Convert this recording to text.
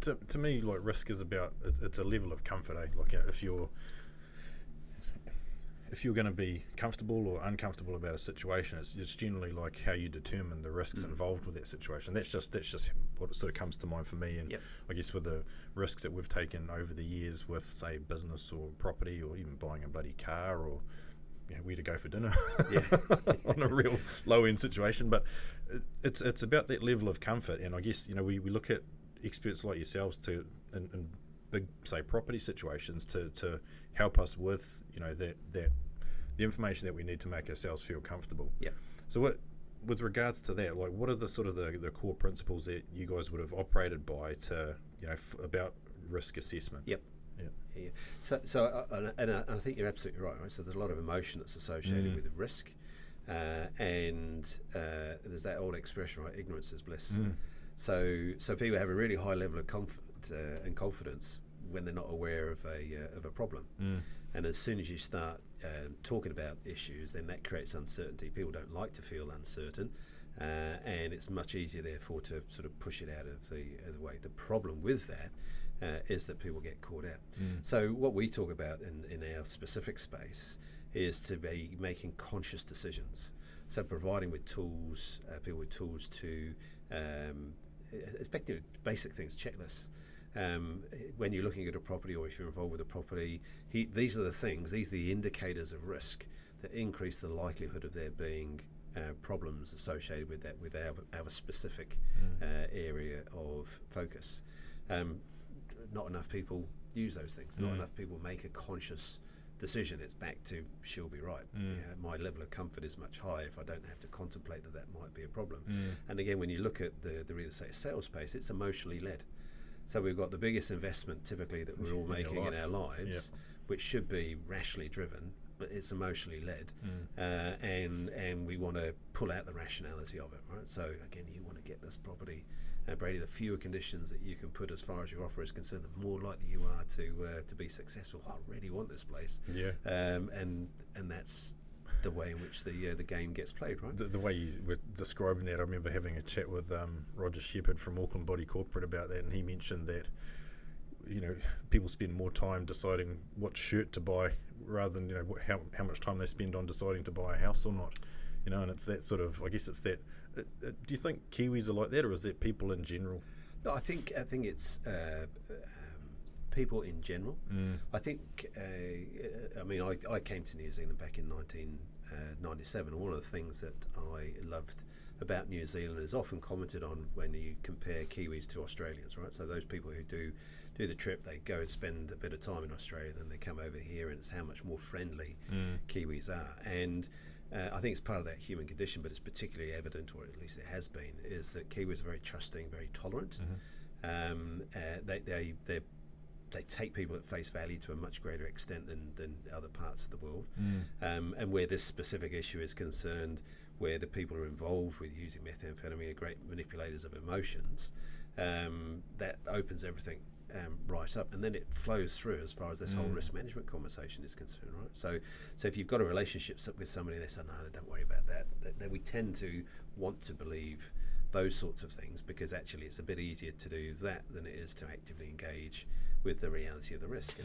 to me, like, risk is about, it's a level of comfort, eh? Like, if you're going to be comfortable or uncomfortable about a situation, it's generally like how you determine the risks involved with that situation. That's just what sort of comes to mind for me. And I guess with the risks that we've taken over the years with, say, business or property, or even buying a bloody car, or where to go for dinner on a real low end situation. But it's about that level of comfort. And I guess we look at experts like yourselves in big, say, property situations to help us with that the information that we need to make ourselves feel comfortable. So with regards to that, like, what are the sort of the core principles that you guys would have operated by to about risk assessment? So I think you're absolutely right. So there's a lot of emotion that's associated with risk, and there's that old expression, right? Ignorance is bliss. So people have a really high level of comfort and confidence when they're not aware of a problem, and as soon as you start talking about issues, then that creates uncertainty. People don't like to feel uncertain, and it's much easier, therefore, to sort of push it out of the way. The problem with that is that people get caught out. So what we talk about in our specific space is to be making conscious decisions. So providing with tools, people with tools to effectively basic things, checklists. When you're looking at a property, or if you're involved with a property, these are the indicators of risk that increase the likelihood of there being problems associated with that, with our specific area of focus. Not enough people use those things. Not enough people make a conscious decision. It's back to she'll be right. My level of comfort is much higher if I don't have to contemplate that might be a problem. And again, when you look at the real estate sales space, it's emotionally led. So we've got the biggest investment typically that we're all making in our lives, which should be rationally driven, but it's emotionally led, and we want to pull out the rationality of it, right? So again, you want to get this property, Brady. The fewer conditions that you can put as far as your offer is concerned, the more likely you are to be successful. I really want this place, and that's the way in which the game gets played, right? The way you were describing that, I remember having a chat with Roger Shepherd from Auckland Body Corporate about that, and he mentioned that people spend more time deciding what shirt to buy rather than how much time they spend on deciding to buy a house or not. And it's that sort of, I guess it's that. Do you think Kiwis are like that, or is that people in general? No, I think it's people in general. I think, I came to New Zealand back in 1997, and one of the things that I loved about New Zealand is often commented on when you compare Kiwis to Australians, right? So those people who do the trip, they go and spend a bit of time in Australia, then they come over here, and it's how much more friendly Kiwis are. And I think it's part of that human condition, but it's particularly evident, or at least it has been, is that Kiwis are very trusting, very tolerant. They take people at face value to a much greater extent than other parts of the world. And where this specific issue is concerned, where the people are involved with using methamphetamine are great manipulators of emotions, that opens everything right up, and then it flows through as far as this whole risk management conversation is concerned, right? So if you've got a relationship with somebody, they say, no, don't worry about that. Then we tend to want to believe those sorts of things, because actually it's a bit easier to do that than it is to actively engage with the reality of the risk.